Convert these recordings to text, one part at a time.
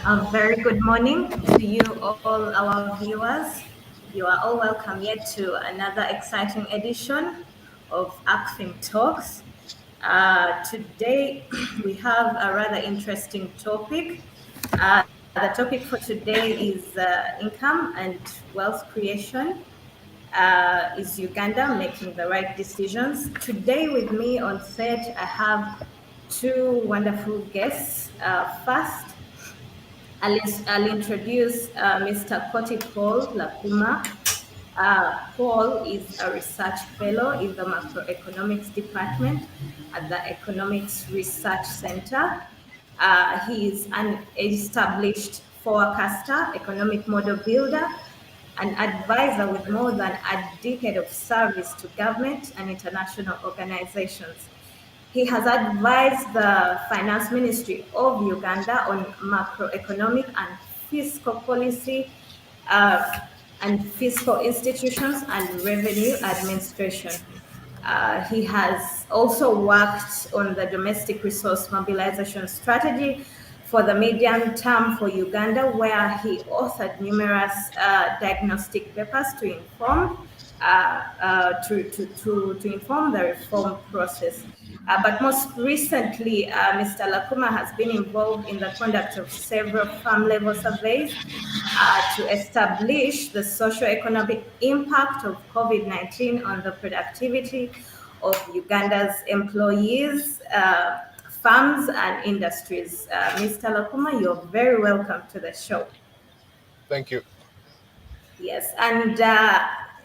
A very good morning to you all our viewers. You are all welcome yet to another exciting edition of ACFIM Talks. Today we have a rather interesting topic. The topic for today is income and wealth creation. Is Uganda making the right decisions? Today with me on set, I have two wonderful guests. First, I'll introduce Mr. Corti Lakuma. Paul is a research fellow in the macroeconomics department at the Economics Research Center. He is an established forecaster, economic model builder, an advisor with more than a decade of service to government and international organizations. He has advised the Finance Ministry of Uganda on macroeconomic and fiscal policy and fiscal institutions and revenue administration. He has also worked on the domestic resource mobilization strategy for the medium term for Uganda, where he authored numerous diagnostic papers to inform to inform the reform process. But most recently, Mr. Lakuma has been involved in the conduct of several farm-level surveys to establish the socio-economic impact of COVID-19 on the productivity of Uganda's employees, farms, and industries. Mr. Lakuma, you're very welcome to the show. Thank you. Yes, and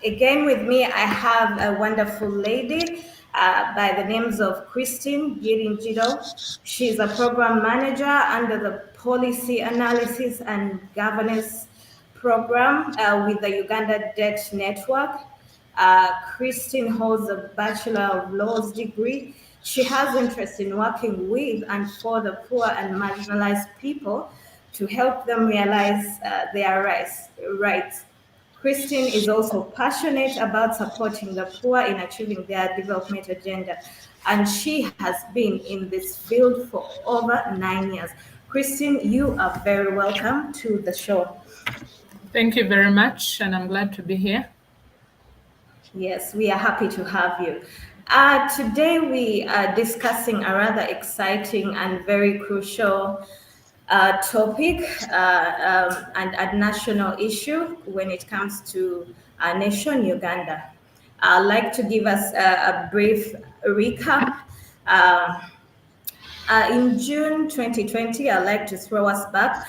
again with me, I have a wonderful lady by the names of Byiringiro. She's a program manager under the Policy Analysis and Governance Program with the Uganda Debt Network. Christine holds a Bachelor of Laws degree. She has interest in working with and for the poor and marginalized people to help them realize their rights. Christine is also passionate about supporting the poor in achieving their development agenda, and she has been in this field for over 9 years. Christine, you are very welcome to the show. Thank you very much, and I'm glad to be here. Yes, we are happy to have you. Today we are discussing a rather exciting and very crucial topic and a national issue when it comes to our nation, Uganda. I'd like to give us a brief recap. In June 2020, I'd like to throw us back.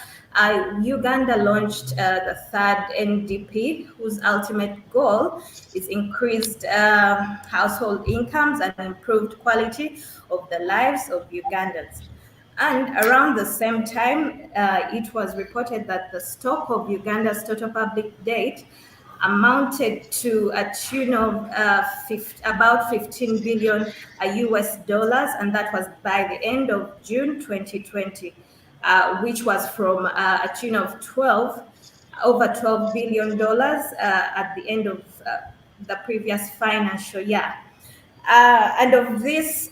Uganda launched the third NDP, whose ultimate goal is increased household incomes and improved quality of the lives of Ugandans. And around the same time, it was reported that the stock of Uganda's total public debt amounted to a tune of about 15 billion US dollars, and that was by the end of June 2020, which was from a tune of over 12 billion dollars at the end of the previous financial year. And of this,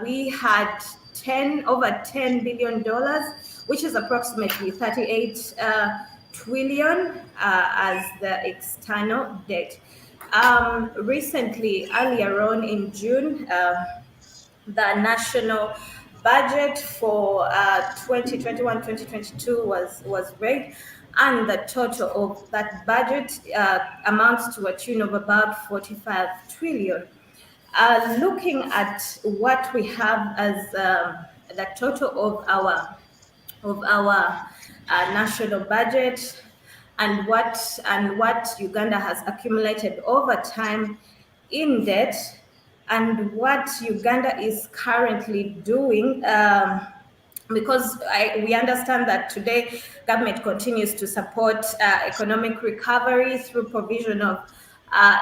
we had over 10 billion dollars, which is approximately 38 trillion as the external debt. Recently, earlier on in June, the national budget for 2021-2022 was read, and the total of that budget amounts to a tune of about 45 trillion. Looking at what we have as the total of our national budget and what Uganda has accumulated over time in debt, and what Uganda is currently doing, because we understand that today government continues to support economic recovery through provision of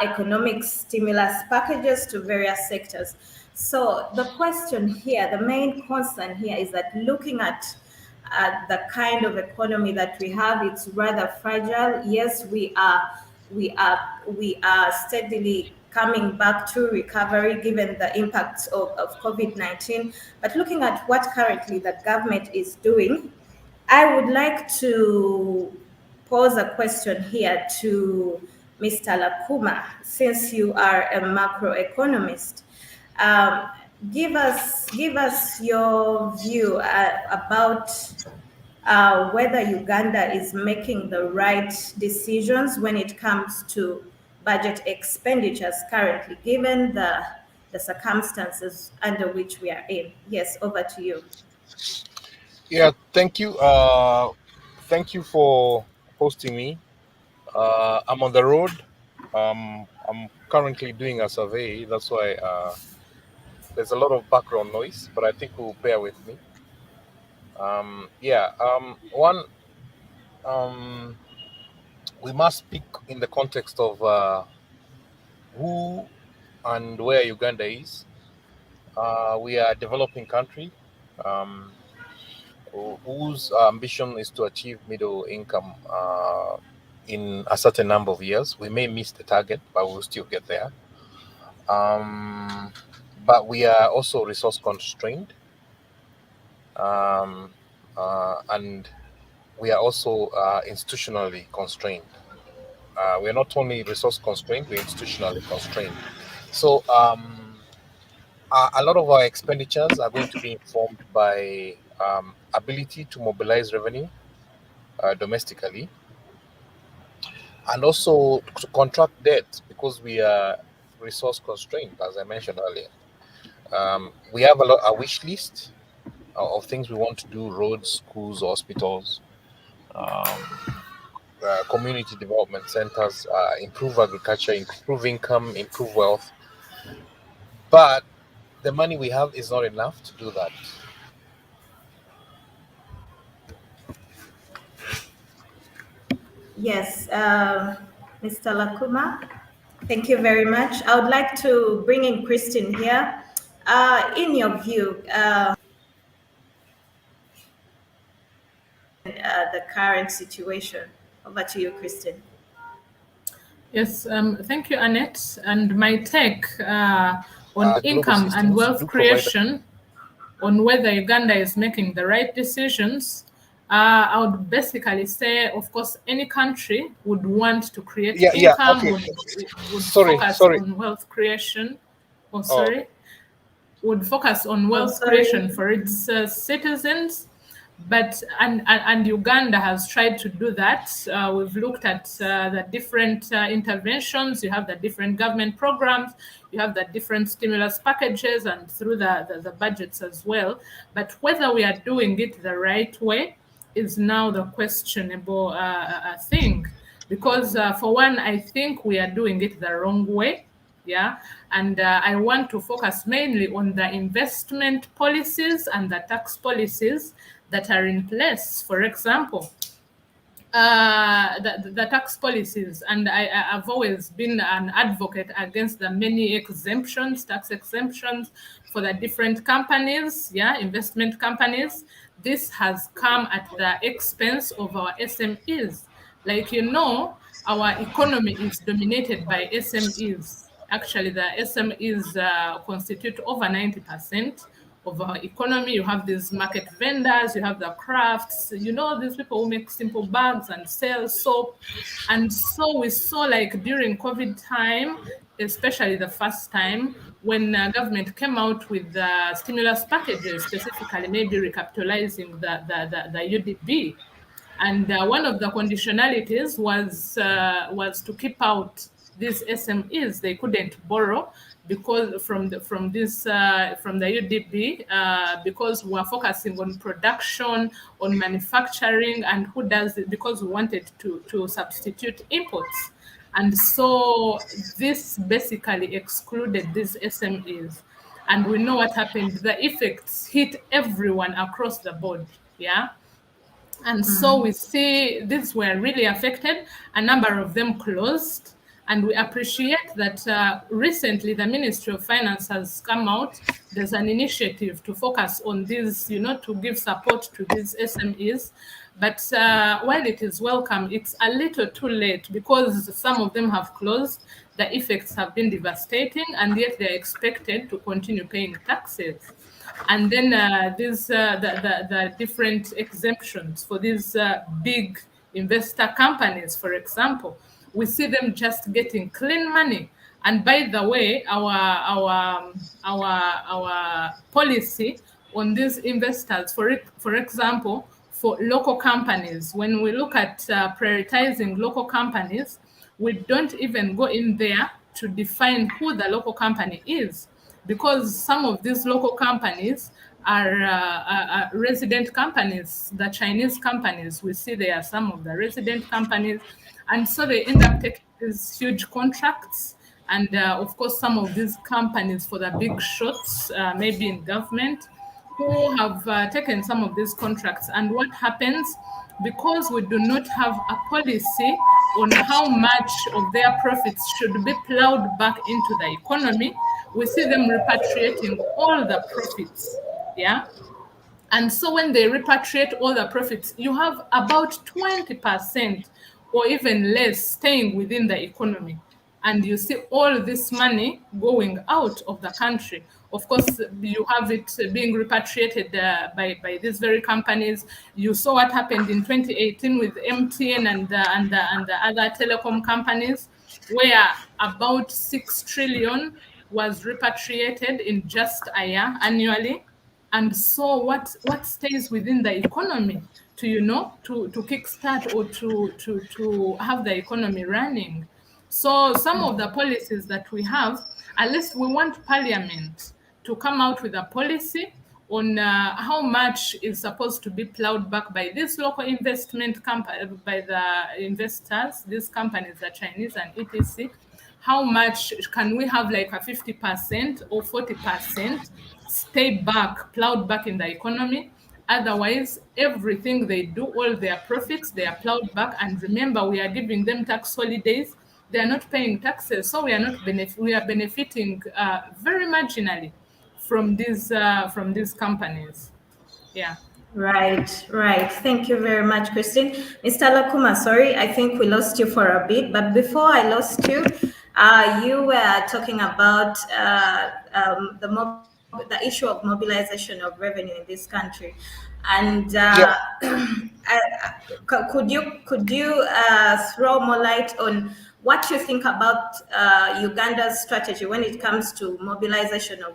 economic stimulus packages to various sectors. So the question here, the main concern here, is that looking at the kind of economy that we have, it's rather fragile. Yes, we are steadily coming back to recovery given the impacts of COVID-19. But looking at what currently the government is doing, I would like to pose a question here to Mr. Lakuma, since you are a macroeconomist. Um, give us your view about whether Uganda is making the right decisions when it comes to budget expenditures currently, given the circumstances under which we are in. Yes, over to you. Yeah, thank you. Thank you for hosting me. I'm on the road. I'm currently doing a survey. That's why there's a lot of background noise, but I think you'll bear with me. Yeah. One, um, we must speak in the context of who and where Uganda is. We are a developing country. Um, whose ambition is to achieve middle income in a certain number of years. We may miss the target, but we'll still get there. But we are also resource constrained, and we are also institutionally constrained. We are not only resource constrained, we're institutionally constrained. So a lot of our expenditures are going to be informed by ability to mobilize revenue domestically, and also to contract debt because we are resource constrained, as I mentioned earlier. We have a wish list of things we want to do: roads, schools, hospitals, community development centers, improve agriculture, improve income, improve wealth. But the money we have is not enough to do that. Yes, Mr. Lakuma, thank you very much. I would like to bring in Christine here. In your view, the current situation. Over to you, Christine. Yes, thank you, Annette. And my take on Global income and systems wealth do provide. creation, on whether Uganda is making the right decisions, I would basically say, of course, any country would want to create Yeah, income, okay. would Sorry. focus on wealth creation. Oh, Oh, sorry. Would focus on Oh, wealth creation for its citizens. But and Uganda has tried to do that. We've looked at the different interventions. You have the different government programs. You have the different stimulus packages, and through the budgets as well. But whether we are doing it the right way is now the questionable thing. Because for one, I think we are doing it the wrong way. Yeah, and I want to focus mainly on the investment policies and the tax policies that are in place. For example, the tax policies, and I've always been an advocate against the many exemptions, tax exemptions for the different companies, investment companies. This has come at the expense of our SMEs. Like, our economy is dominated by SMEs. Actually, the SMEs constitute over 90% of our economy. You have these market vendors, you have the crafts, these people who make simple bags and sell soap. And so we saw, like, during COVID time, especially the first time, when government came out with the stimulus packages, specifically maybe recapitalizing the UDB. And one of the conditionalities was to keep out these SMEs. They couldn't borrow because from the UDB because we are focusing on production, on manufacturing, and who does it, because we wanted to substitute imports. And so this basically excluded these SMEs. And we know what happened. The effects hit everyone across the board. Yeah. And so we see these were really affected. A number of them closed. And we appreciate that recently the Ministry of Finance has come out. There's an initiative to focus on these, to give support to these SMEs. But while it is welcome, it's a little too late because some of them have closed. The effects have been devastating, and yet they're expected to continue paying taxes. And then the different exemptions for these big investor companies, for example, we see them just getting clean money. And by the way, our policy on these investors, for example, for local companies, when we look at prioritizing local companies, we don't even go in there to define who the local company is, because some of these local companies are resident companies, the Chinese companies. We see there are some of the resident companies, and so they end up taking these huge contracts. And of course, some of these companies for the big shots, maybe in government, who have taken some of these contracts. And what happens, because we do not have a policy on how much of their profits should be plowed back into the economy, we see them repatriating all the profits. Yeah. And so when they repatriate all the profits, you have about 20% or even less staying within the economy. And you see all this money going out of the country. Of course, you have it being repatriated by these very companies. You saw what happened in 2018 with MTN and the other telecom companies, where about 6 trillion was repatriated in just a year annually. And so what stays within the economy to to kickstart or to have the economy running? So some of the policies that we have, at least we want Parliament to come out with a policy on how much is supposed to be plowed back by this local investment company, by the investors, these companies, the Chinese and etc. How much can we have, like a 50% or 40% stay back, plowed back in the economy? Otherwise, everything they do, all their profits, they are plowed back. And remember, we are giving them tax holidays. They are not paying taxes, so we are not we are benefiting very marginally from these companies. Yeah. Right, right. Thank you very much, Christine. Mr. Lakuma, sorry, I think we lost you for a bit, but before I lost you, you were talking about the issue of mobilization of revenue in this country, and Yeah. could you throw more light on what you think about Uganda's strategy when it comes to mobilization of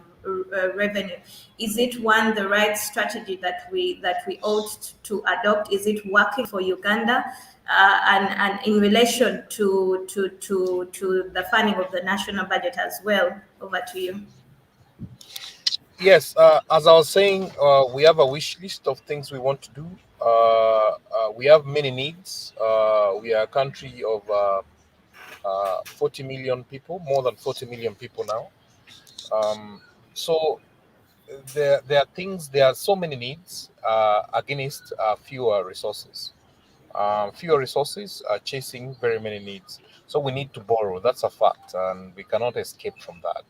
revenue? Is it the right strategy that we ought to adopt? Is it working for Uganda? And in relation to the funding of the national budget as well. Over to you. Yes, as I was saying, we have a wish list of things we want to do. We have many needs. We are a country of 40 million people, more than 40 million people now. So there are so many needs against fewer resources. Fewer resources are chasing very many needs. So we need to borrow. That's a fact, and we cannot escape from that.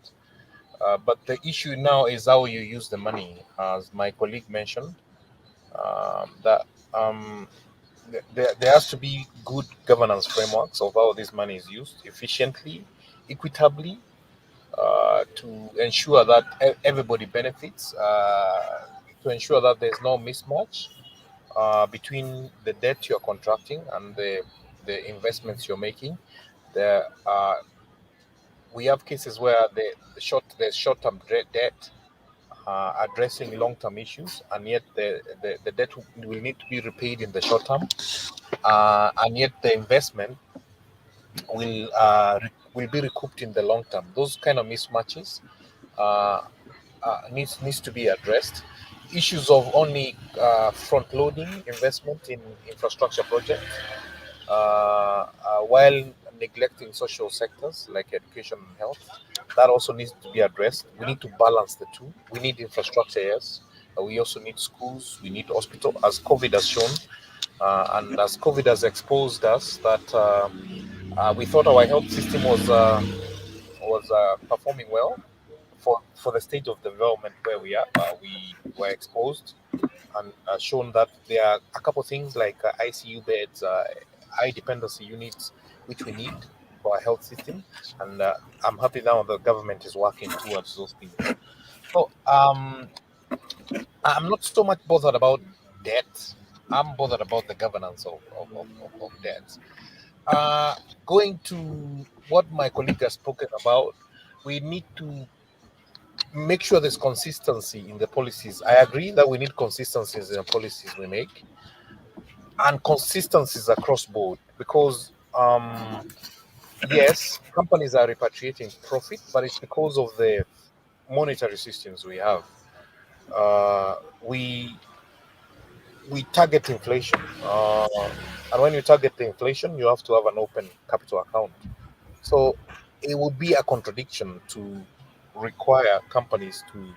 But the issue now is how you use the money, as my colleague mentioned. That there has to be good governance frameworks of how this money is used efficiently, equitably, to ensure that everybody benefits, to ensure that there's no mismatch between the debt you're contracting and the investments you're making. There we have cases where there's short-term debt addressing long-term issues, and yet the debt will need to be repaid in the short term, and yet the investment will be recouped in the long term. Those kind of mismatches needs to be addressed. Issues of only front-loading investment in infrastructure projects while neglecting social sectors like education and health, that also needs to be addressed. We need to balance the two. We need infrastructure, yes. We also need schools. We need hospital, as COVID has shown, and as COVID has exposed us that we thought our health system was performing well for the stage of development where we are. We were exposed and shown that there are a couple of things like ICU beds, high dependency units, which we need for our health system. And I'm happy now the government is working towards those things. So I'm not so much bothered about debt. I'm bothered about the governance of debt. Uh, Going to what my colleague has spoken about, we need to make sure there's consistency in the policies. I agree that we need consistencies in the policies we make and consistencies across board because yes, companies are repatriating profit, but it's because of the monetary systems we have. Uh, we we target inflation, and when you target the inflation, you have to have an open capital account. So it would be a contradiction to require companies to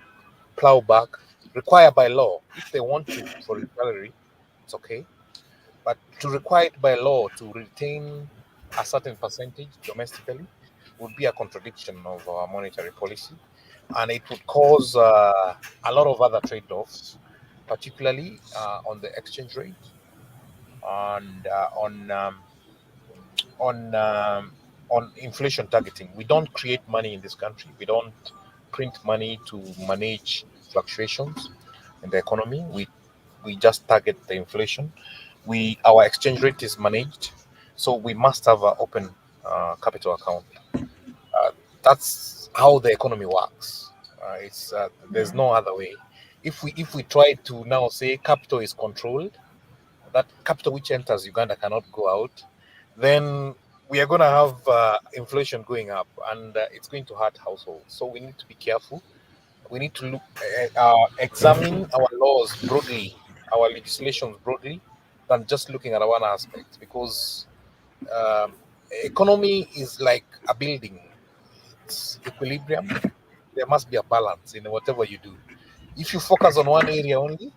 plow back, require by law if they want to for salary, it's okay, but to require it by law to retain a certain percentage domestically would be a contradiction of our monetary policy, and it would cause a lot of other trade-offs, particularly on the exchange rate and on on inflation targeting. We don't create money in this country. We don't print money to manage fluctuations in the economy. We just target the inflation. Our exchange rate is managed, so we must have an open capital account. Uh, that's how the economy works. It's There's no other way. If we try to now say capital is controlled, that capital which enters Uganda cannot go out, then we are going to have inflation going up, and it's going to hurt households. So we need to be careful. We need to examine our laws broadly, our legislations broadly, than just looking at one aspect. Because um, economy is like a building; it's equilibrium. There must be a balance in whatever you do. If you focus on one area only,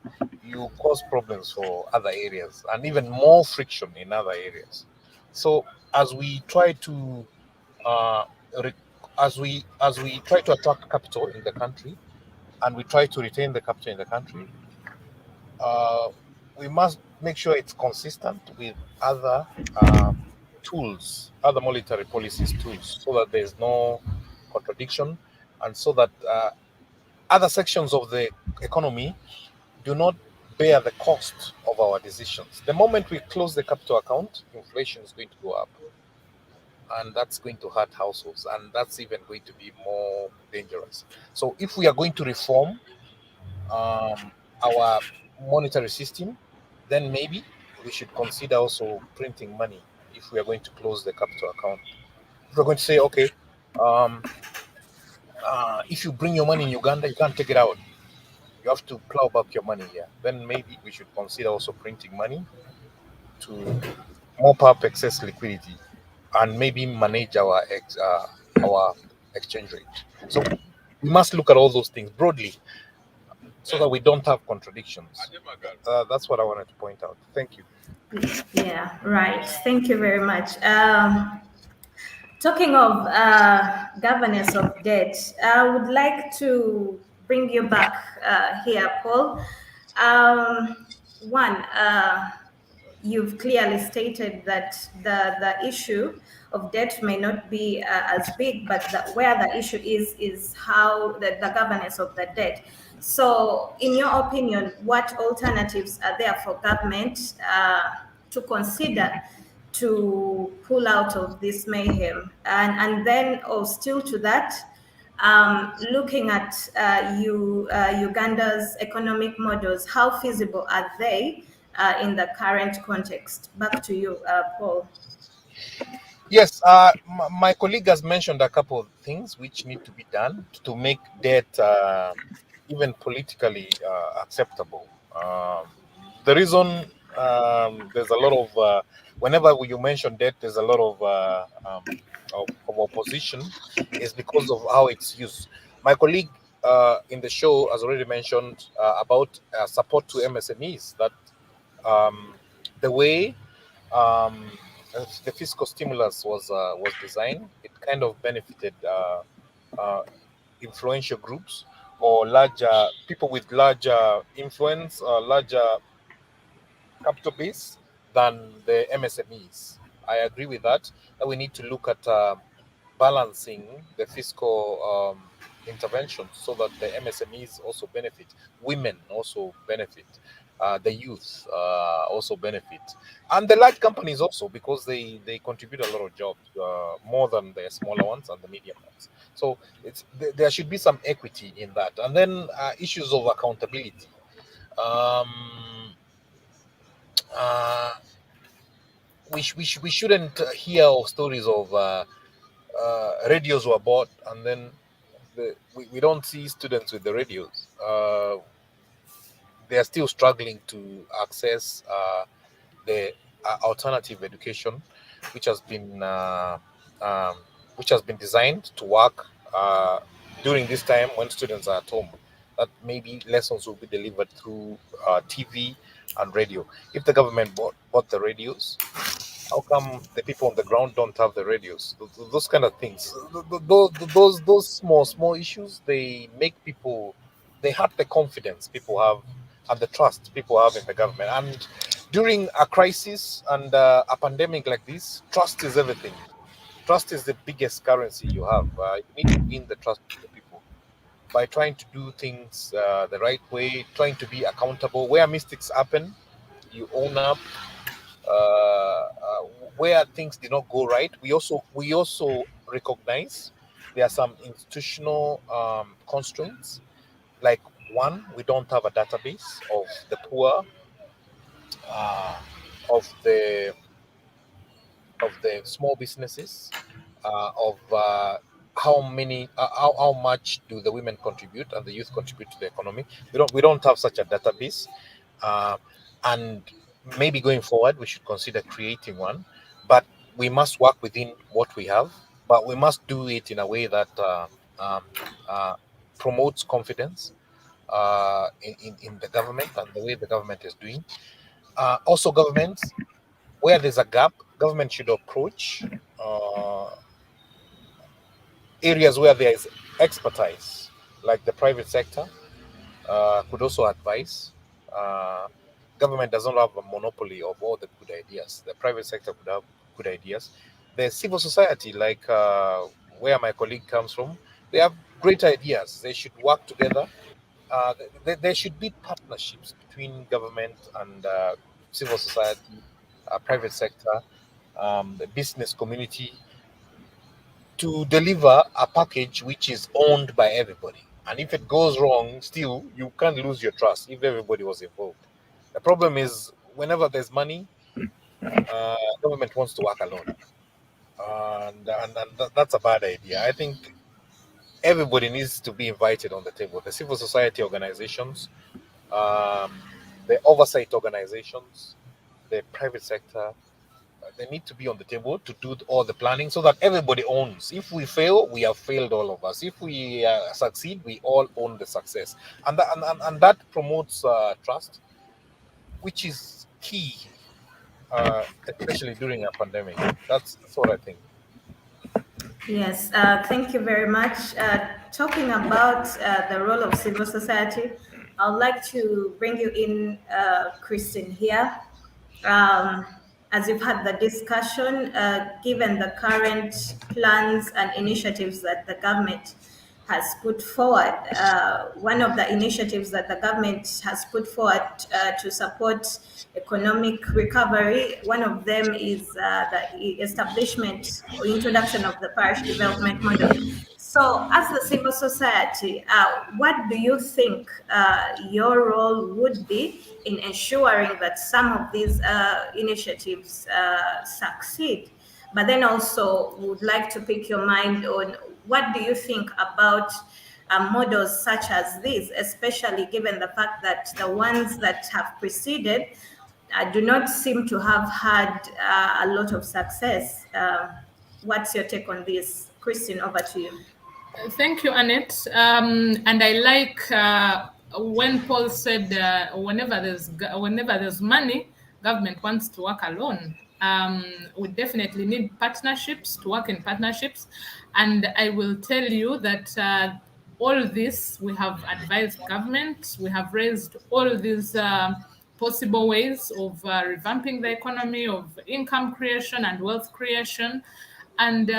you cause problems for other areas and even more friction in other areas. So as we try to uh, re- as we try to attract capital in the country and we try to retain the capital in the country, uh, we must make sure it's consistent with other tools, other monetary policies tools, so that there's no contradiction, and so that other sections of the economy do not bear the cost of our decisions. The moment we close the capital account, inflation is going to go up, and that's going to hurt households, and that's even going to be more dangerous. So, if we are going to reform our monetary system, then maybe we should consider also printing money if we are going to close the capital account. If we're going to say, okay, um, if you bring your money in Uganda, you can't take it out. You have to plow back your money here. Then maybe we should consider also printing money to mop up excess liquidity and maybe manage our exchange rate. So we must look at all those things broadly so that we don't have contradictions. That's what I wanted to point out. Thank you. Yeah, right. Thank you very much. Talking of governance of debt, I would like to bring you back here, Paul. One, you've clearly stated that the issue of debt may not be as big, but where the issue is how the governance of the debt. So, in your opinion, what alternatives are there for government to consider to pull out of this mayhem? And then, or still to that, looking at Uganda's economic models, how feasible are they in the current context? Back to you, Paul. Yes, my colleague has mentioned a couple of things which need to be done to make debt even politically acceptable. The reason there's a lot of whenever you mention debt, there's a lot of opposition, is because of how it's used. My colleague in the show has already mentioned about support to MSMEs. That um, the way the fiscal stimulus was designed, it kind of benefited uh, influential groups or larger people with larger influence, larger capital base than the MSMEs. I agree with that. That we need to look at balancing the fiscal interventions so that the MSMEs also benefit, women also benefit, the youth also benefit, and the large companies also, because they contribute a lot of jobs, more than the smaller ones and the medium ones. So there should be some equity in that, and then issues of accountability. Um, uh, we shouldn't hear of stories of radios were bought and then we don't see students with the radios. They are still struggling to access the alternative education, which has been um, which has been designed to work during this time when students are at home. That maybe lessons will be delivered through TV and radio. If the government bought the radios, how come the people on the ground don't have the radios? Those kind of things. Those small issues, they make people, they hurt the confidence people have and the trust people have in the government. And during a crisis and a pandemic like this, trust is everything. Trust is the biggest currency you have. You need to win the trust of the people by trying to do things the right way, trying to be accountable. Where mistakes happen, you own up. Where things did not go right, we also recognize there are some institutional constraints. Like, one, we don't have a database of the poor, uh, of the small businesses, of how much do the women contribute and the youth contribute to the economy. We don't have such a database, uh, and maybe going forward we should consider creating one. But we must work within what we have, but we must do it in a way that um, uh, promotes confidence in the government and the way the government is doing. Also, governments, where there's a gap, government should approach uh, areas where there is expertise, like the private sector could also advise. Uh, Government does not have a monopoly of all the good ideas. The private sector could have good ideas. The civil society, like where my colleague comes from, they have great ideas. They should work together. There should be partnerships between government and civil society, private sector, the business community, to deliver a package which is owned by everybody. And if it goes wrong, still, you can't lose your trust if everybody was involved. The problem is, whenever there's money, government wants to work alone. And that's a bad idea. I think everybody needs to be invited on the table. The civil society organizations, um, the oversight organizations, the private sector, they need to be on the table to do all the planning so that everybody owns. If we fail, we have failed, all of us. If we succeed, we all own the success. And that promotes trust, which is key, especially during a pandemic. That's what I think. Yes, thank you very much. Talking about the role of civil society, I'd like to bring you in, Christine, here. Um, as you've had the discussion, given the current plans and initiatives that the government has put forward, one of the initiatives that the government has put forward to support economic recovery, one of them is the establishment or introduction of the parish development model. So, as the civil society, what do you think your role would be in ensuring that some of these initiatives succeed? But then also would like to pick your mind on what do you think about models such as these, especially given the fact that the ones that have preceded do not seem to have had a lot of success. What's your take on this? Christine, over to you. Thank you, Annette. And I like when Paul said, whenever there's money, government wants to work alone. We definitely need partnerships, to work in partnerships. And I will tell you that all this, we have advised government, we have raised all these possible ways of revamping the economy, of income creation and wealth creation. And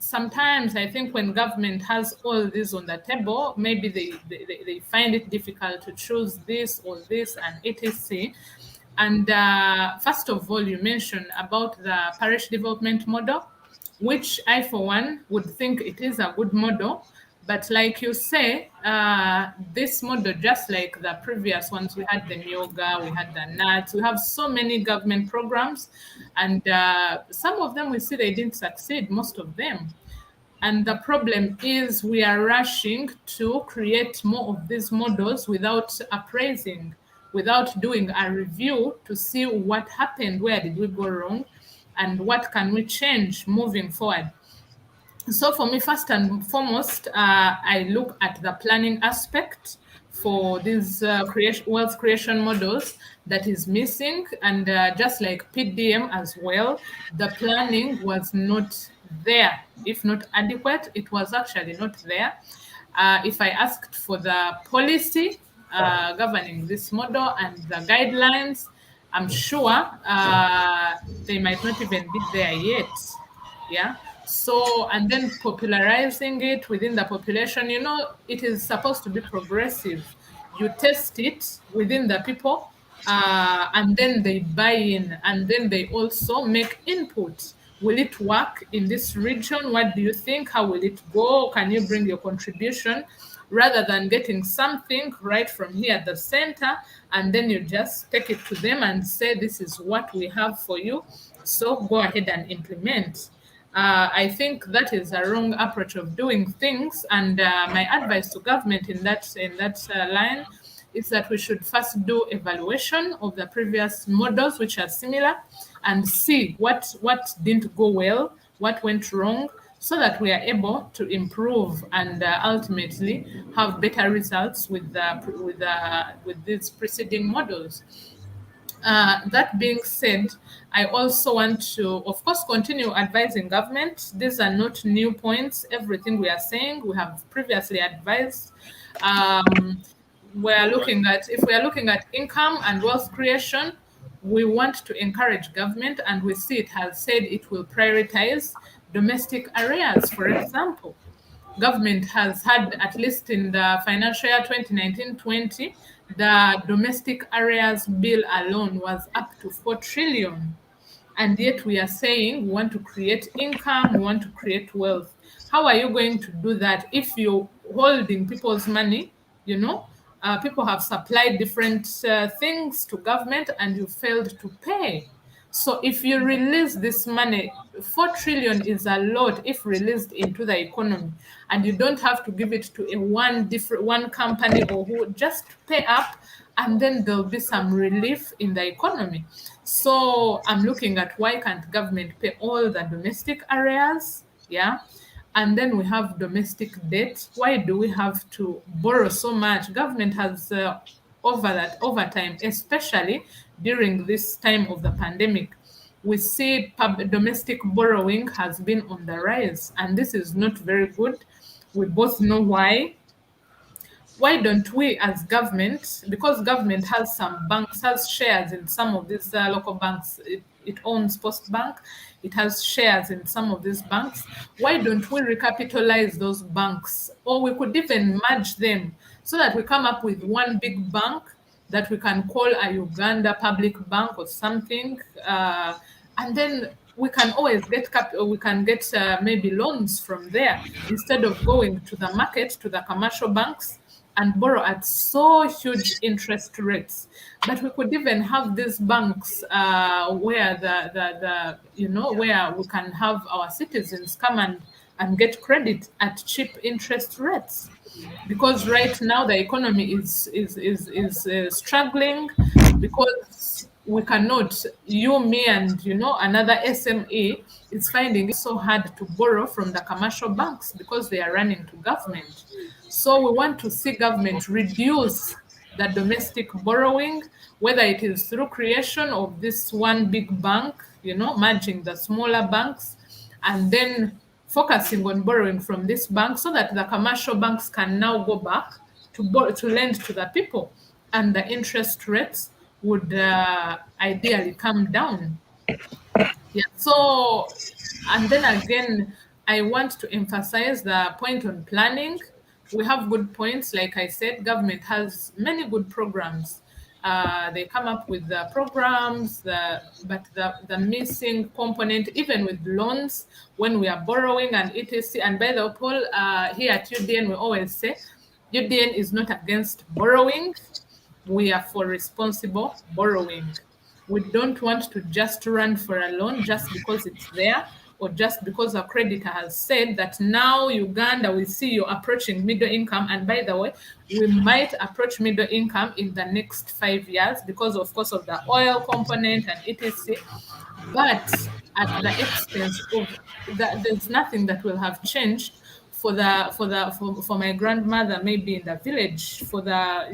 sometimes I think when government has all this on the table, maybe they find it difficult to choose this or this and etc. And first of all, you mentioned about the parish development model, which I, for one, would think it is a good model. But like you say, this model, just like the previous ones, we had the yoga, we had the nuts, we have so many government programs, and some of them we see they didn't succeed, most of them. And the problem is we are rushing to create more of these models without appraising, without doing a review to see what happened, where did we go wrong, and what can we change moving forward. So for me, first and foremost, I look at the planning aspect for these wealth creation models that is missing. And just like PDM as well, the planning was not there. If not adequate, it was actually not there. If I asked for the policy governing this model and the guidelines, I'm sure they might not even be there yet. Yeah. So, and then popularizing it within the population, it is supposed to be progressive. You test it within the people, and then they buy in, and then they also make input. Will it work in this region? What do you think? How will it go? Can you bring your contribution? Rather than getting something right from here at the center, and then you just take it to them and say, this is what we have for you. So go ahead and implement. I think that is a wrong approach of doing things, and my advice to government in that line is that we should first do evaluation of the previous models which are similar, and see what didn't go well, what went wrong, so that we are able to improve and ultimately have better results with these preceding models. That being said, I also want to, of course, continue advising government. These are not new points. Everything we are saying, we have previously advised. If we are looking at income and wealth creation, we want to encourage government, and we see it has said it will prioritize domestic areas. For example, government has had, at least in the financial year 2019-20, the domestic areas bill alone was up to 4 trillion. And yet we are saying we want to create income, we want to create wealth. How are you going to do that if you're holding people's money? People have supplied different things to government and you failed to pay. So if you release this money, 4 trillion is a lot if released into the economy, and you don't have to give it to one company or who just pay up, and then there'll be some relief in the economy. So I'm looking at why can't government pay all the domestic areas? Yeah. And then we have domestic debt. Why do we have to borrow so much? Government has over time, especially during this time of the pandemic, we see domestic borrowing has been on the rise, and this is not very good. We both know why. Why don't we as government, because government has some banks, has shares in some of these local banks, it owns Post Bank, it has shares in some of these banks. Why don't we recapitalize those banks? Or we could even merge them so that we come up with one big bank that we can call a Uganda Public Bank or something. And then we can always get maybe loans from there, instead of going to the market, to the commercial banks, and borrow at so huge interest rates. But we could even have these banks where where we can have our citizens come and get credit at cheap interest rates. Because right now the economy is struggling, because we cannot, you, me, and another SME is finding it so hard to borrow from the commercial banks because they are running to government. So we want to see government reduce the domestic borrowing, whether it is through creation of this one big bank, merging the smaller banks, and then focusing on borrowing from this bank, so that the commercial banks can now go back to lend to the people, and the interest rates would ideally come down. Yeah. So, and then again, I want to emphasize the point on planning. We have good points. Like I said, government has many good programs. They come up with the programs, but the missing component, even with loans, when we are borrowing and etc. And by the way, Paul, here at UDN, we always say UDN is not against borrowing. We are for responsible borrowing. We don't want to just run for a loan just because it's there, or just because a creditor has said that now Uganda, we see you approaching middle income. And by the way, we might approach middle income in the next 5 years because, of course, of the oil component and etc. But at the expense of that, there's nothing that will have changed for my grandmother, maybe in the village, for the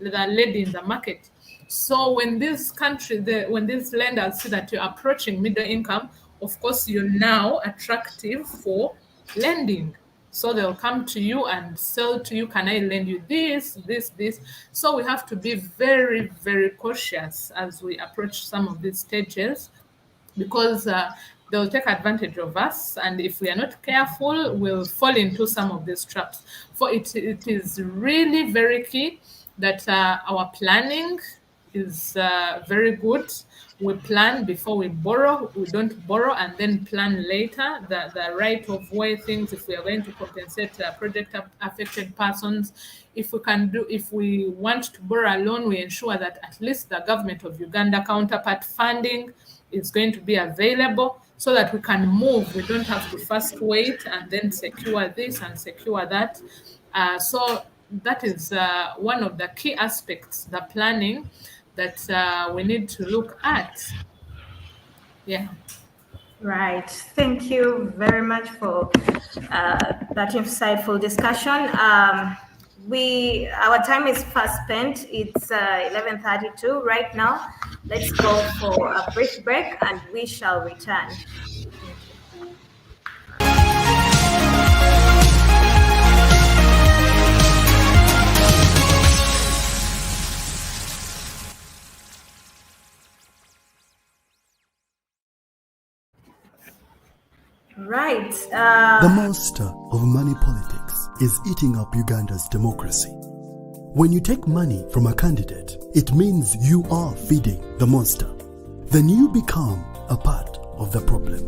lady in the market. So when when these lenders see that you're approaching middle income, of course you're now attractive for lending. So they'll come to you and sell to you, can I lend you this? So we have to be very, very cautious as we approach some of these stages, because they'll take advantage of us, and if we are not careful, we'll fall into some of these traps. For it is really very key that our planning is very good. We plan before we borrow. We don't borrow and then plan later. The right of way things, if we are going to compensate project affected persons, if we want to borrow a loan, we ensure that at least the government of Uganda counterpart funding is going to be available, so that we can move. We don't have to first wait and then secure this and secure that. So that is one of the key aspects, the planning, that we need to look at. Yeah. Right. Thank you very much for that insightful discussion. Our time is fast spent. It's 11:32 right now. Let's go for a brief break and we shall return. Thank you. Right. The monster of money politics is eating up Uganda's democracy. When you take money from a candidate, it means you are feeding the monster. Then you become a part of the problem.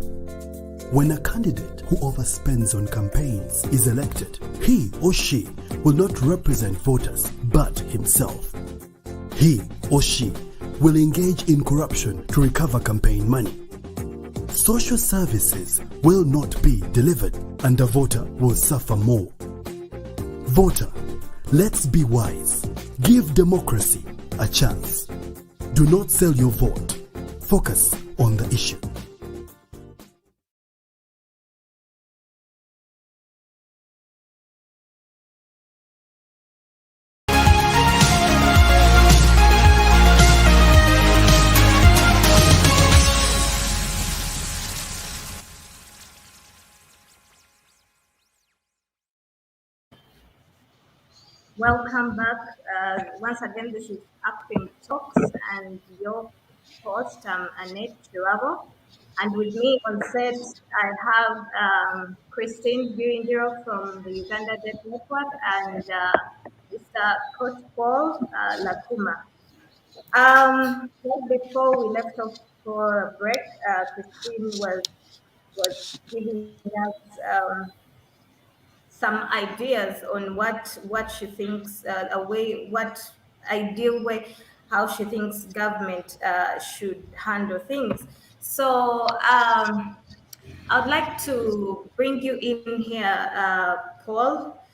When a candidate who overspends on campaigns is elected, he or she will not represent voters but himself. He or she will engage in corruption to recover campaign money. Social services will not be delivered and the voter will suffer more. Voter, let's be wise. Give democracy a chance. Do not sell your vote. Focus on the issue. Welcome back. Once again, this is ACFIM Talks and your host, Annette Chirabo. And with me on set, I have Christine Byiringiro from the Uganda Debt Network and Mr. Coach Paul Lakuma. Just before we left off for a break, Christine was giving us some ideas on what she thinks what ideal way how she thinks government should handle things. So I'd like to bring you in here, Paul.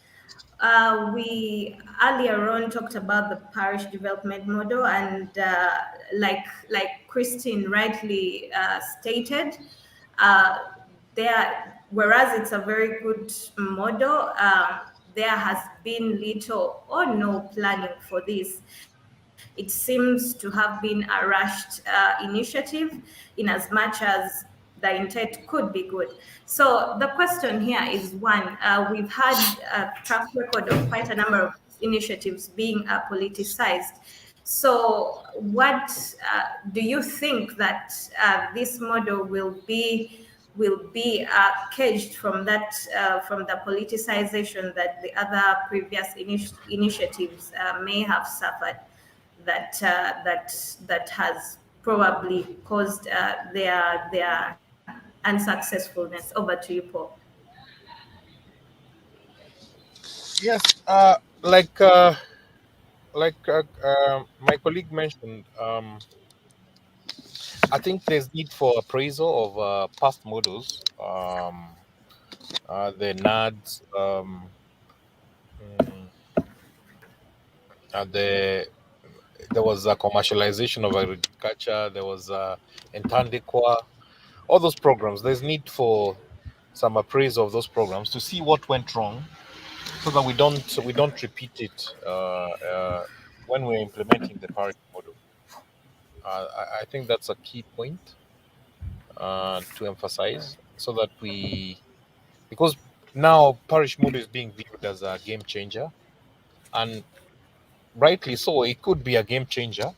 We earlier on talked about the parish development model, and like Christine rightly stated, whereas it's a very good model, there has been little or no planning for this. It seems to have been a rushed initiative, in as much as the intent could be good. So the question here is one, we've had a track record of quite a number of initiatives being politicized. So what do you think that this model will be will be caged from that from the politicization that the other previous initiatives may have suffered, that has probably caused their unsuccessfulness. Over to you, Paul. Yes, my colleague mentioned, I think there's need for appraisal of past models, the NADs, mm, there was a commercialization of agriculture, there was Entandikwa, all those programs. There's need for some appraisal of those programs to see what went wrong, so that we don't repeat it when we're implementing the Parish model. I think that's a key point to emphasize, so that because now Parish model is being viewed as a game changer, and rightly so. It could be a game changer,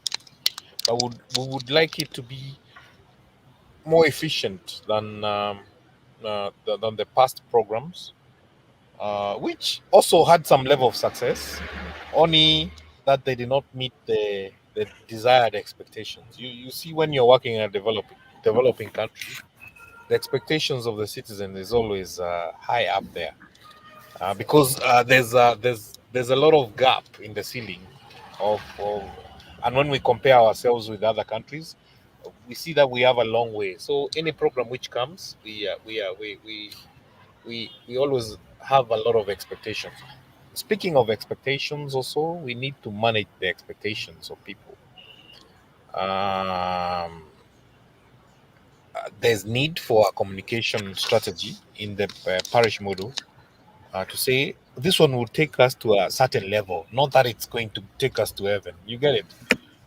but we would like it to be more efficient than the past programs, which also had some level of success, only that they did not meet the desired expectations. You see, when you're working in a developing country, the expectations of the citizen is always high up there, because there's a lot of gap in the ceiling of and when we compare ourselves with other countries, we see that we have a long way. So any program which comes, we always have a lot of expectations. Speaking of expectations, also we need to manage the expectations of people. There's need for a communication strategy in the parish model, to say this one will take us to a certain level, not that it's going to take us to heaven. You get it?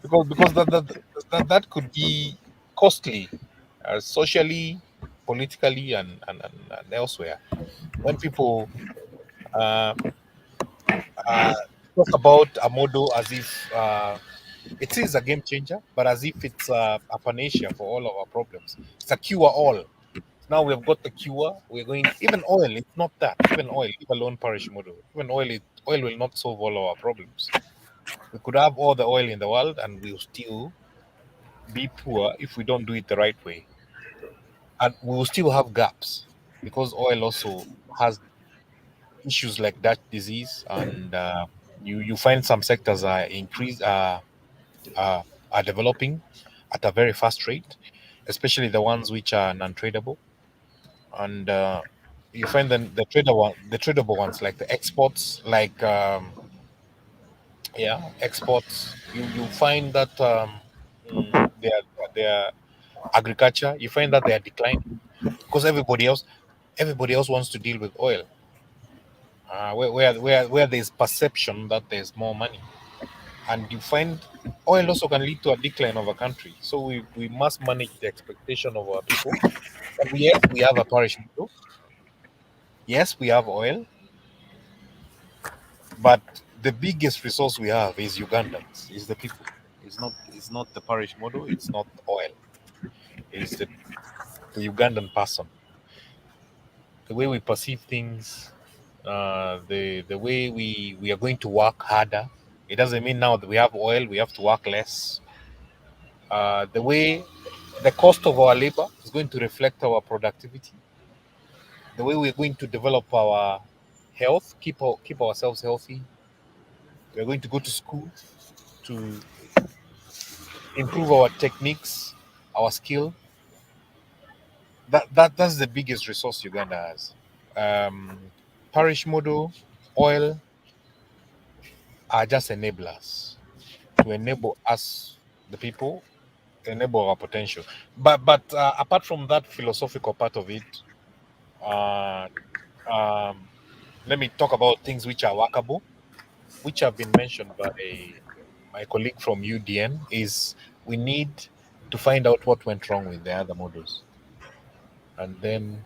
Because that could be costly, socially, politically, and elsewhere. When people uh, uh, talk about a model as if it is a game changer, but as if it's a panacea for all of our problems. It's a cure all. Now we've got the cure. We're going, even oil. It's not that. Even oil, leave alone parish model. Even oil, oil will not solve all our problems. We could have all the oil in the world, and we'll still be poor if we don't do it the right way, and we will still have gaps, because oil also has issues like that disease, and you find some sectors are developing at a very fast rate, especially the ones which are non-tradable, and you find the tradable ones, like the exports, like exports. You find that their agriculture, you find that they are declining, because everybody else wants to deal with oil, where there's perception that there's more money, and you find oil also can lead to a decline of a country. So we must manage the expectation of our people. And yes, we have a parish model. Yes, we have oil, but the biggest resource we have is Ugandans, is the people. It's not the parish model. It's not oil. It's the Ugandan person. The way we perceive things, the way we are going to work harder. It doesn't mean now that we have oil, we have to work less. The way the cost of our labor is going to reflect our productivity. The way we're going to develop our health, keep ourselves healthy. We're going to go to school to improve our techniques, our skill. That's the biggest resource Uganda has. Parish model, oil are just enablers to enable us, the people, enable our potential. But apart from that philosophical part of it, uh, um, let me talk about things which are workable, which have been mentioned by my colleague from UDN. Is we need to find out what went wrong with the other models, and then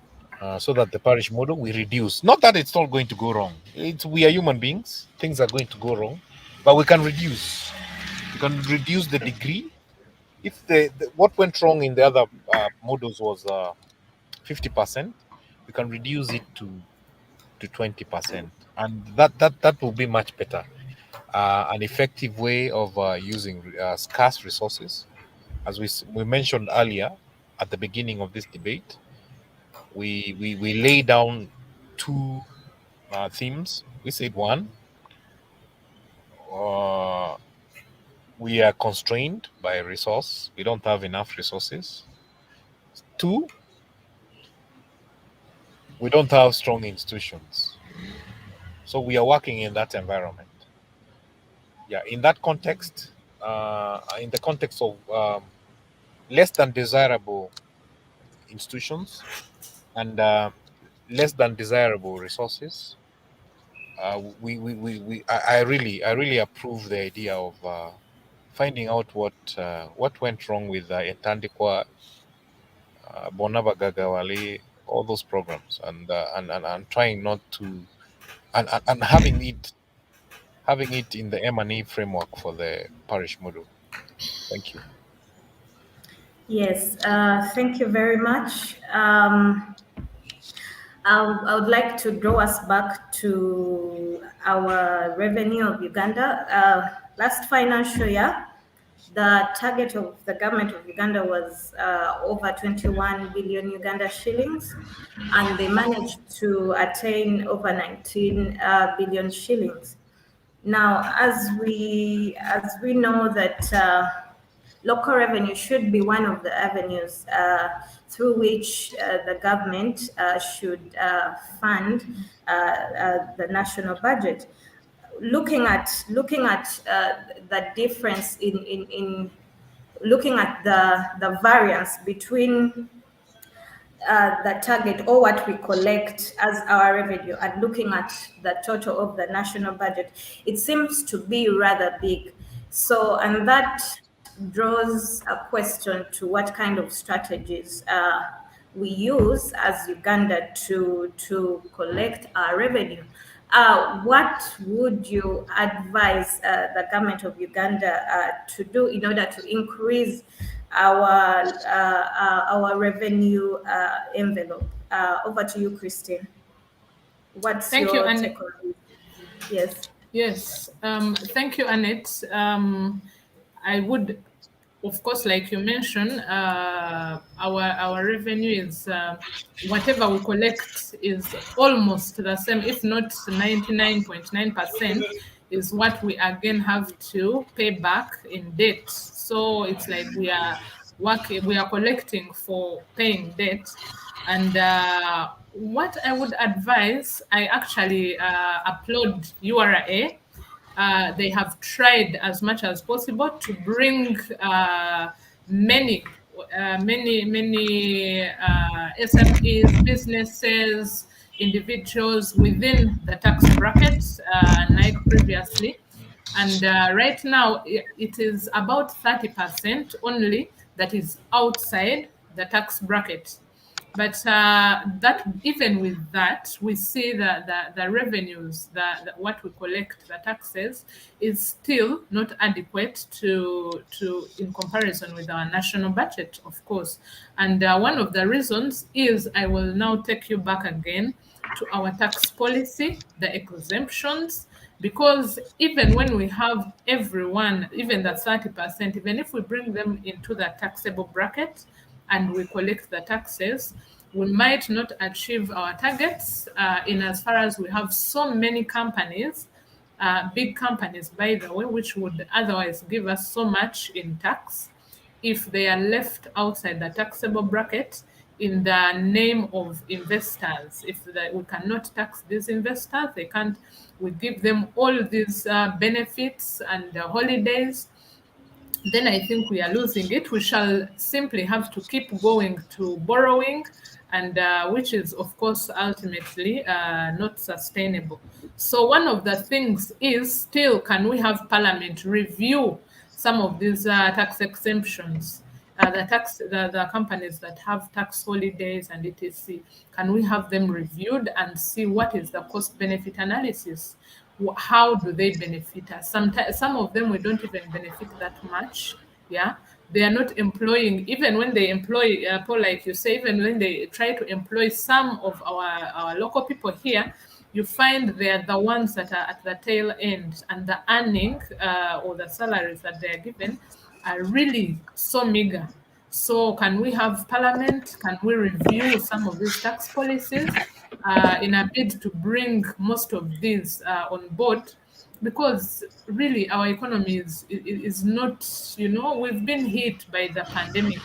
so that the parish model we reduce. Not that it's not going to go wrong. We are human beings. Things are going to go wrong, but we can reduce. We can reduce the degree. If what went wrong in the other models was 50%, we can reduce it to 20%, and that will be much better. An effective way of using scarce resources, as we mentioned earlier at the beginning of this debate. We lay down two themes. We said one, we are constrained by resource. We don't have enough resources. Two, we don't have strong institutions. So we are working in that environment. Yeah, in that context, in the context of less than desirable institutions and less than desirable resources, I really approve the idea of finding out what went wrong with Entandikwa, Bonabagagawali, all those programs, and trying not to, and having it in the M&E framework for the parish model. Thank you. Yes, thank you very much. I would like to draw us back to our revenue of Uganda. Last financial year, the target of the government of Uganda was over 21 billion Uganda shillings, and they managed to attain over 19 billion shillings. Now, as we know that local revenue should be one of the avenues through which the government should fund the national budget. Looking at the difference in looking at the variance between the target or what we collect as our revenue and looking at the total of the national budget, it seems to be rather big. So, and that draws a question to what kind of strategies we use as Uganda to collect our revenue. What would you advise the government of Uganda to do in order to increase our revenue envelope? Over to you, Christine. What's Thank your you, take on this? Yes. Yes, thank you, Annette. I would, of course, like you mentioned, our revenue is whatever we collect is almost the same, if not 99.9%, is what we again have to pay back in debt. So it's like we are collecting for paying debt. And what I would advise, I actually applaud URA. They have tried as much as possible to bring many SMEs, businesses, individuals within the tax bracket, like previously. And right now, it is about 30% only that is outside the tax bracket. But that even with that, we see that the revenues, what we collect, the taxes, is still not adequate to in comparison with our national budget, of course. And one of the reasons is, I will now take you back again to our tax policy, the exemptions, because even when we have everyone, even the 30%, even if we bring them into the taxable bracket, and we collect the taxes, we might not achieve our targets in as far as we have so many companies, big companies, by the way, which would otherwise give us so much in tax. If they are left outside the taxable bracket in the name of investors, if we cannot tax these investors, they can't, we give them all these benefits and holidays, then I think we are losing it. We shall simply have to keep going to borrowing, and which is, of course, ultimately not sustainable. So one of the things is still, can we have Parliament review some of these tax exemptions? The companies that have tax holidays and etc. Can we have them reviewed and see what is the cost-benefit analysis? How do they benefit us? Some of them we don't even benefit that much, yeah. They are not employing, even when they employ, Paul, like you say, even when they try to employ some of our local people here, you find they're the ones that are at the tail end, and the earning or the salaries that they're given are really so meager. So can we have parliament? Can we review some of these tax policies in a bid to bring most of these on board? Because really our economy is not, we've been hit by the pandemic,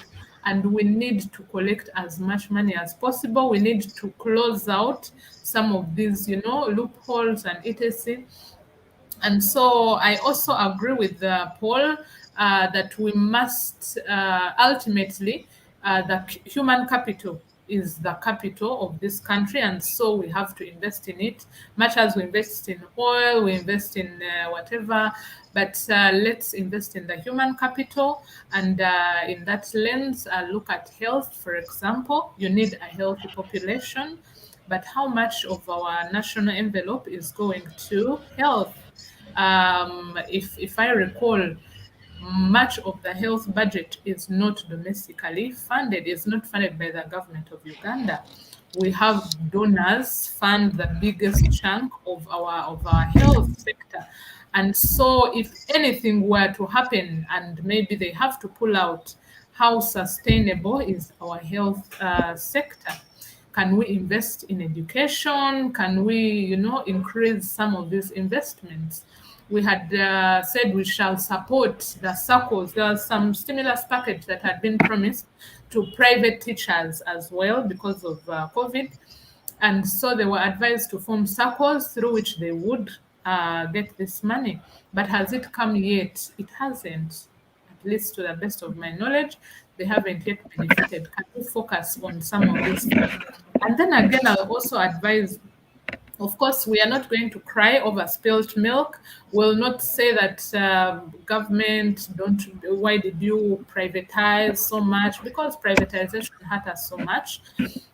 and we need to collect as much money as possible. We need to close out some of these, loopholes and etc. And so I also agree with Paul that we must ultimately, the human capital is the capital of this country, and so we have to invest in it, much as we invest in oil, we invest in whatever, but let's invest in the human capital. And in that lens, look at health, for example. You need a healthy population, but how much of our national envelope is going to health? If I recall, much of the health budget is not domestically funded, is not funded by the government of Uganda. We have donors fund the biggest chunk of our health sector. And so if anything were to happen and maybe they have to pull out, how sustainable is our health sector? Can we invest in education? Can we, increase some of these investments? We had said we shall support the SACCOs. There was some stimulus package that had been promised to private teachers as well because of COVID. And so they were advised to form SACCOs through which they would get this money. But has it come yet? It hasn't. At least to the best of my knowledge, they haven't yet benefited. Can we focus on some of this? And then again, I'll also advise, of course, we are not going to cry over spilled milk. We'll not say that government, why did you privatize so much? Because privatization hurt us so much.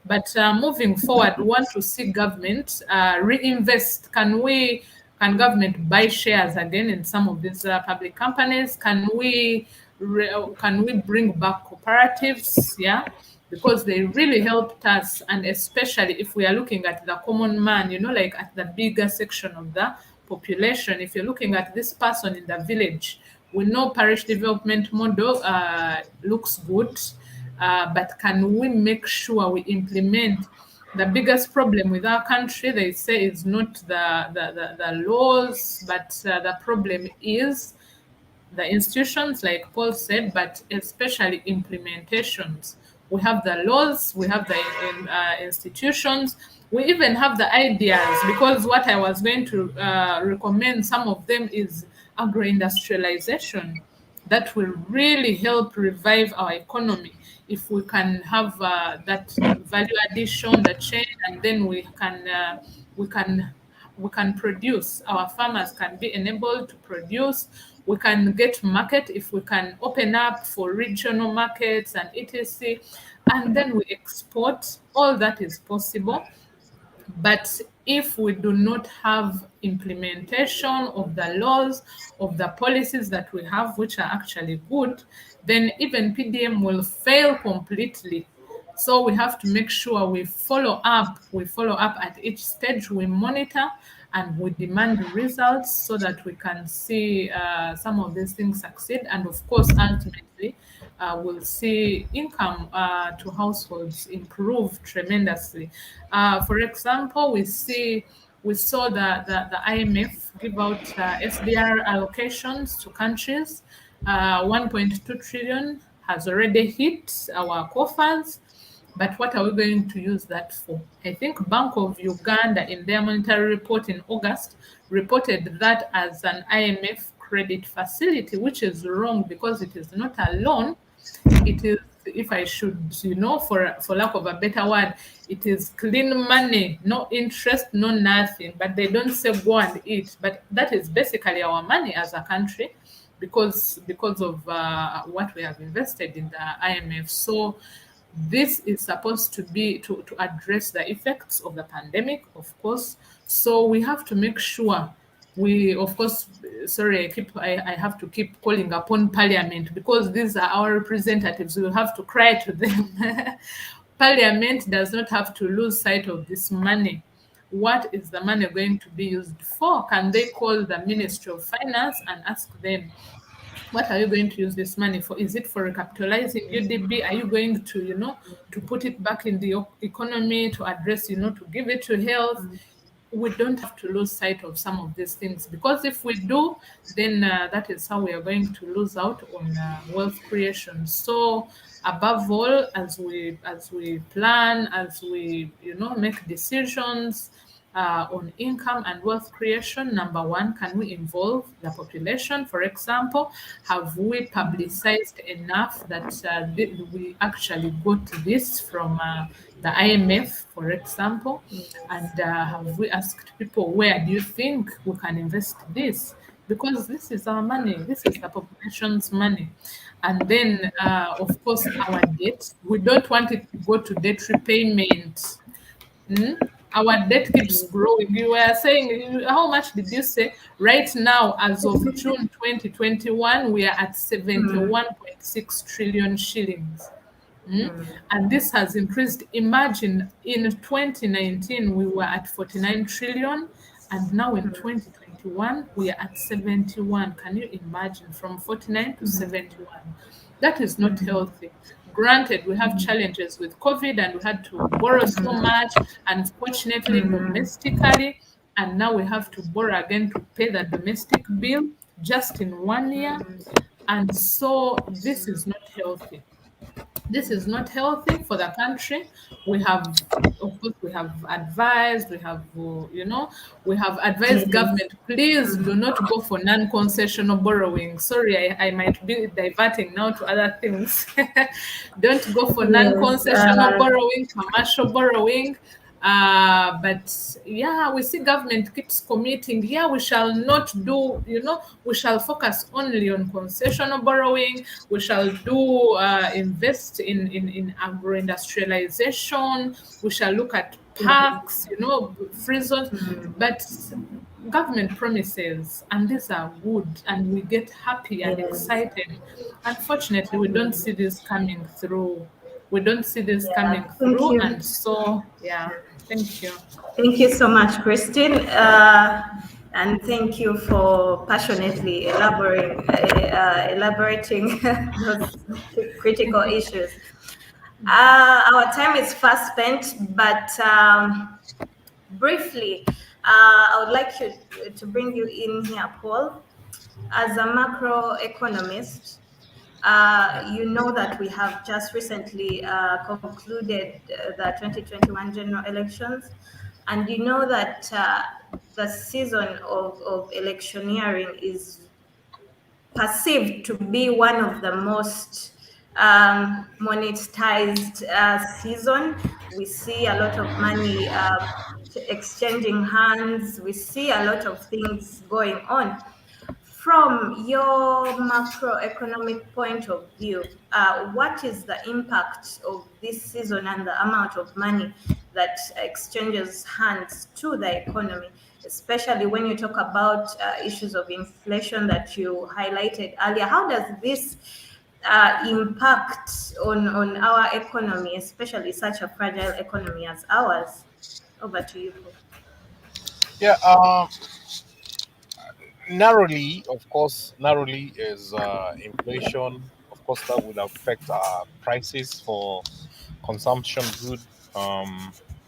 But moving forward, we want to see government reinvest. Can government buy shares again in some of these public companies? Can we bring back cooperatives? Yeah, because they really helped us, and especially if we are looking at the common man, like at the bigger section of the population. If you're looking at this person in the village, we know parish development model looks good, but can we make sure we implement? The biggest problem with our country, they say, is not the laws, but the problem is the institutions, like Paul said, but especially implementations. We have the laws, we have the institutions, we even have the ideas, because what I was going to recommend, some of them, is agro-industrialization. That will really help revive our economy if we can have that value addition, the chain, and then we can produce. Our farmers can be enabled to produce. We can get market if we can open up for regional markets and etc. And then we export. All that is possible. But if we do not have implementation of the laws, of the policies that we have, which are actually good, then even PDM will fail completely. So we have to make sure we follow up at each stage, we monitor, and we demand results so that we can see some of these things succeed. And of course, ultimately, we'll see income to households improve tremendously. For example, we saw the IMF give out SDR allocations to countries. 1.2 trillion has already hit our coffers. But what are we going to use that for? I think Bank of Uganda, in their monetary report in August, reported that as an IMF credit facility, which is wrong because it is not a loan. It is, if I should, for lack of a better word, it is clean money, no interest, no nothing. But they don't say go and eat. But that is basically our money as a country because of what we have invested in the IMF. So this is supposed to be to address the effects of the pandemic, of course. So we have to make sure We, of course, sorry, I have to keep calling upon Parliament, because these are our representatives. We will have to cry to them. Parliament does not have to lose sight of this money. What is the money going to be used for? Can they call the Ministry of Finance and ask them, what are you going to use this money for? Is it for recapitalizing UDB? Are you going to, to put it back in the economy, to address, to give it to health? We don't have to lose sight of some of these things, because if we do, then that is how we are going to lose out on wealth creation. So above all, as we plan, as we make decisions on income and wealth creation, number one, can we involve the population? For example, have we publicized enough that we actually got this from the IMF, for example? And have we asked people, where do you think we can invest this? Because this is our money, this is the population's money. And then, of course, our debt, we don't want it to go to debt repayment. Our debt keeps growing. You were saying, how much did you say? Right now, as of June 2021, we are at 71.6 trillion shillings. And this has increased. Imagine, in 2019, we were at 49 trillion, and now in 2021, we are at 71. Can you imagine, from 49 to 71? That is not healthy. Granted, we have challenges with COVID and we had to borrow so much, unfortunately, domestically, and now we have to borrow again to pay the domestic bill just in 1 year. And so this is not healthy. This is not healthy for the country. We have, of course, we have advised government, please do not go for non-concessional borrowing. Sorry, I might be diverting now to other things. Don't go for non-concessional borrowing, commercial borrowing. But yeah, we see government keeps committing, we shall not do, we shall focus only on concessional borrowing, we shall do invest in agro-industrialization, we shall look at parks, free zones, but government promises, and these are good, and we get happy and excited. Unfortunately, we don't see this coming through. You. And so, thank you. Thank you so much, Christine. And thank you for passionately elaborating those critical issues. Our time is fast spent, but briefly, I would like to bring you in here, Paul. As a macroeconomist, you know that we have just recently concluded the 2021 general elections, and you know that the season of electioneering is perceived to be one of the most monetized season. We see a lot of money exchanging hands. We see a lot of things going on. From your macroeconomic point of view, what is the impact of this season and the amount of money that exchanges hands to the economy, especially when you talk about issues of inflation that you highlighted earlier? How does this impact on our economy, especially such a fragile economy as ours? Over to you, Paul. Yeah, narrowly is inflation. Of course, that would affect prices for consumption good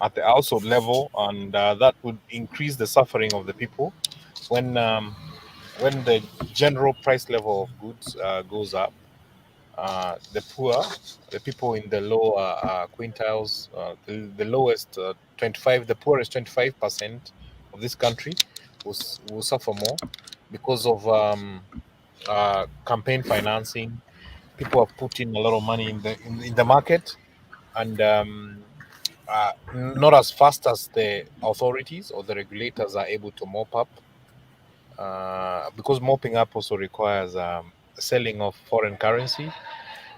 at the household level, and that would increase the suffering of the people when the general price level of goods goes up. The poor, the people in the lower quintiles, the lowest 25, the poorest 25% of this country will suffer more because of campaign financing. People have put in a lot of money in the market, and not as fast as the authorities or the regulators are able to mop up, because mopping up also requires selling of foreign currency.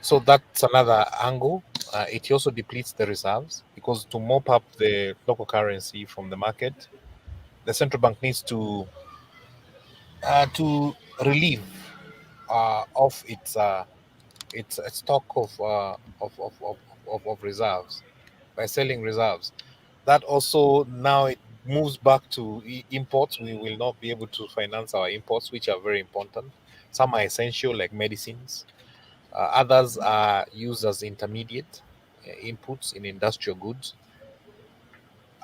So that's another angle. It also depletes the reserves, because to mop up the local currency from the market, the central bank needs to to relieve of its stock of reserves by selling reserves. That also now it moves back to imports. We will not be able to finance our imports, which are very important. Some are essential, like medicines. Others are used as intermediate inputs in industrial goods.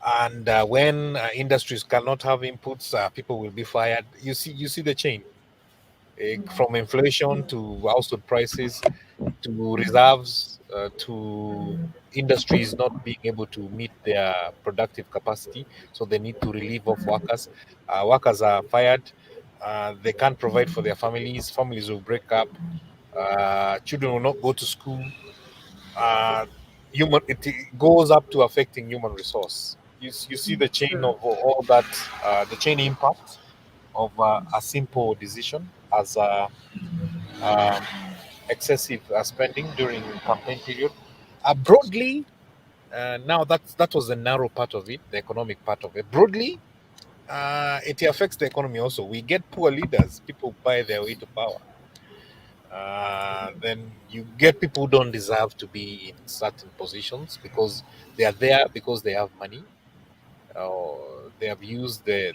And when industries cannot have inputs, people will be fired. You see the chain from inflation to household prices to reserves to industries not being able to meet their productive capacity, so they need to relieve of workers. Workers are fired. They can't provide for their families. Families will break up. Children will not go to school. uh, it goes up to affecting human resource. You see the chain True. of all that, the chain impact of a simple decision as um, excessive spending during campaign period. Broadly, now that was the narrow part of it, the economic part of it. Broadly, it affects the economy also. We get poor leaders, people buy their way to power. Then you get people who don't deserve to be in certain positions because they are there because they have money, or they have used the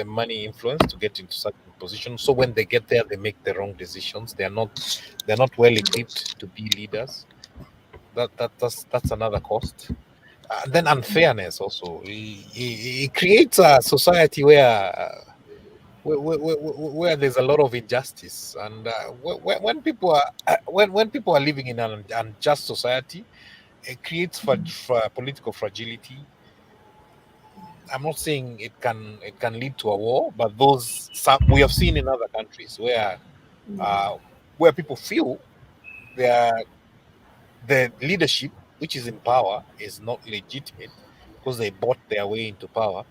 money influence to get into certain positions. So when they get there, they make the wrong decisions. They're not well equipped to be leaders. That's another cost. And then unfairness also. It creates a society where there's a lot of injustice, and when people are when people are living in an unjust society, it creates political fragility. I'm not saying it can lead to a war, but we have seen in other countries uh, where people feel their the leadership which is in power is not legitimate because they bought their way into power,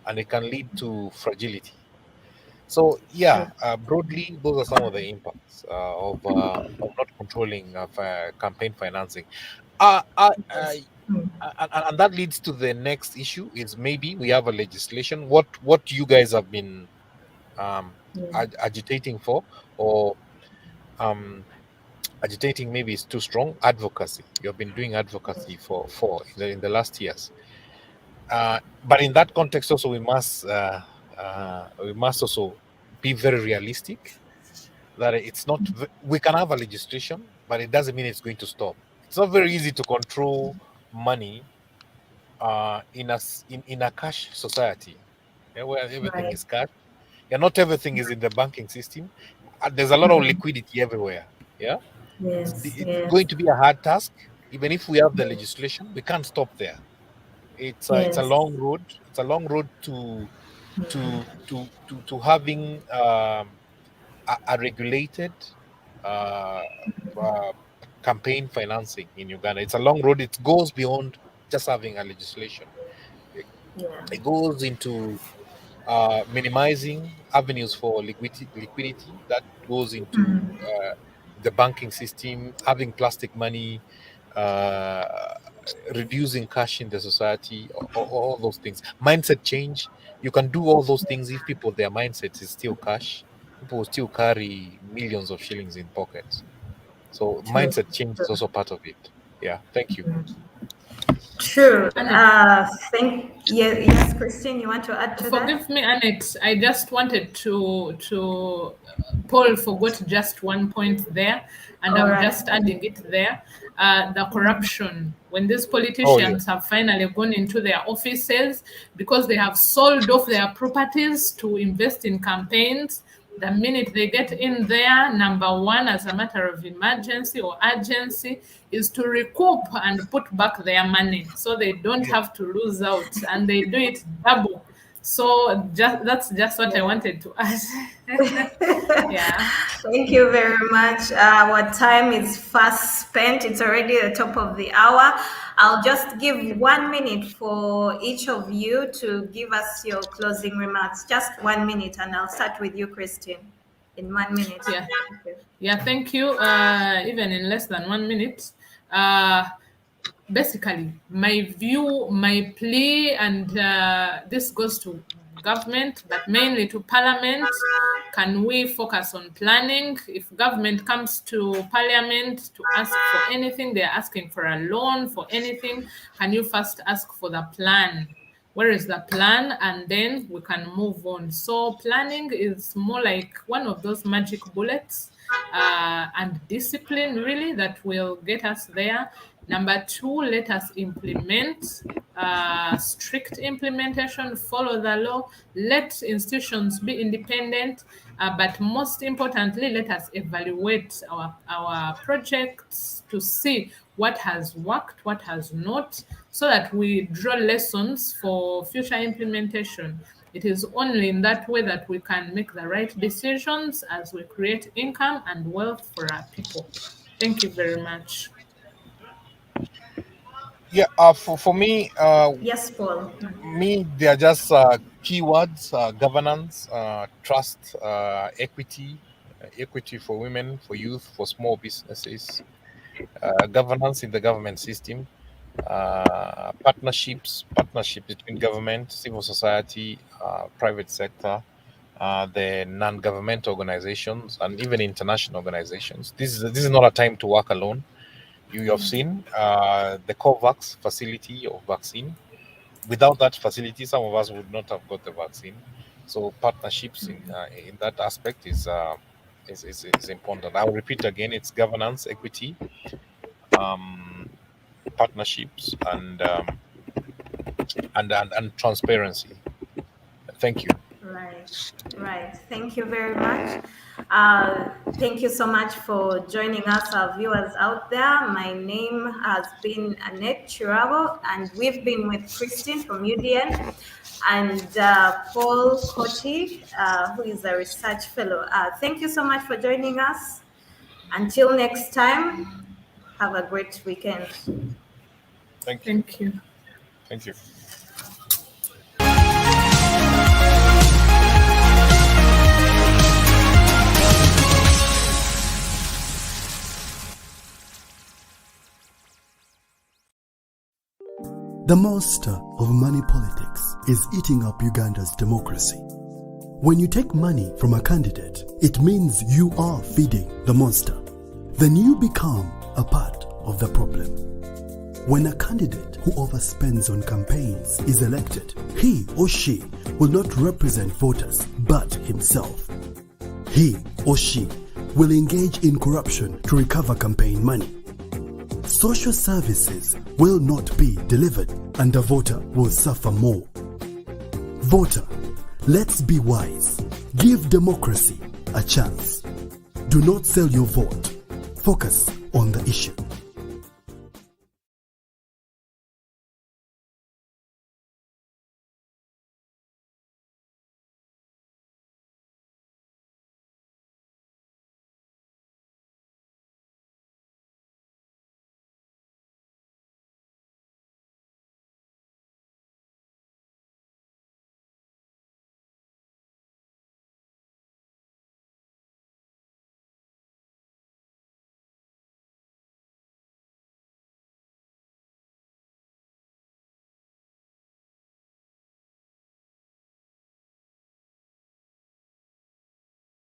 and it can lead to fragility. So yeah, True. broadly, those are some of the impacts of not controlling campaign financing. Yes. And that leads to the next issue: is maybe we have a legislation. What you guys have been um, Yeah. agitating for, or um, agitating maybe is too strong. Advocacy. You have been doing advocacy for in the last years. But in that context, also we must also be very realistic that it's not. We can have a legislation, but it doesn't mean it's going to stop. It's not very easy to control money in a cash society, where everything Right. is cash. Yeah, not everything is in the banking system. There's a lot of liquidity everywhere. Yeah, Yes. it's going Yes. to be a hard task. Even if we have the legislation, we can't stop there. It's a Yes. long road. It's a long road to having a regulated uh, uh, campaign financing in Uganda. It's a long road. It goes beyond just having a legislation. It, Yeah. it goes into minimizing avenues for liquidity. That goes into the banking system, having plastic money, uh, reducing cash in the society, all those things. Mindset change. You can do all those things if people, their mindset is still cash. People will still carry millions of shillings in pockets. So True. mindset change is also part of it. Yeah. Thank you. True. And Yes, Christine, you want to add to that? forgive me, Annette. I just wanted to Paul forgot just one point there, and All I'm right. just adding it there. The corruption. When these Oh yeah. politicians have finally gone into their offices because they have sold off their properties to invest in campaigns, the minute they get in there, number one, as a matter of emergency or urgency, is to recoup and put back their money so they don't Yeah. have to lose out, and they do it double. So that's just what I Yeah. wanted to add. Yeah. Thank you very much. Our time is fast spent. It's already the top of the hour. I'll just give 1 minute for each of you to give us your closing remarks. Just 1 minute, and I'll start with you, Christine, in 1 minute. Yeah. Thank you. Yeah, thank you. Even in less than 1 minute. Basically, my view, my plea, and this goes to government, but mainly to Parliament. Can we focus on planning? If government comes to Parliament to ask for anything, they're asking for a loan for anything, can you first ask for the plan? Where is the plan? And then we can move on. So planning is more like one of those magic bullets and discipline really that will get us there. Number two, let us implement strict implementation, follow the law, let institutions be independent, but most importantly, let us evaluate our projects to see what has worked, what has not, so that we draw lessons for future implementation. It is only in that way that we can make the right decisions as we create income and wealth for our people. Thank you very much. Yeah, for me, Yes, Paul. they are just keywords: governance, trust, equity, equity for women, for youth, for small businesses, governance in the government system, partnerships between government, civil society, private sector, the non-governmental organizations, and even international organizations. This is not a time to work alone. You have seen the COVAX facility of vaccine. Without that facility, some of us would not have got the vaccine. So partnerships in that aspect is important. I'll repeat again: it's governance, equity, partnerships, and transparency. Thank you. Right. Thank you very much. Thank you so much for joining us, our viewers out there. My name has been Annette Chirabo, and we've been with Christine from UDN and Paul Corti, who is a research fellow. Thank you so much for joining us. Until next time, have a great weekend. Thank you. Thank you. Thank you. The monster of money politics is eating up Uganda's democracy. When you take money from a candidate, it means you are feeding the monster. Then you become a part of the problem. When a candidate who overspends on campaigns is elected, he or she will not represent voters but himself. He or she will engage in corruption to recover campaign money. Social services will not be delivered and the voter will suffer more. Voter, let's be wise. Give democracy a chance. Do not sell your vote. Focus on the issue.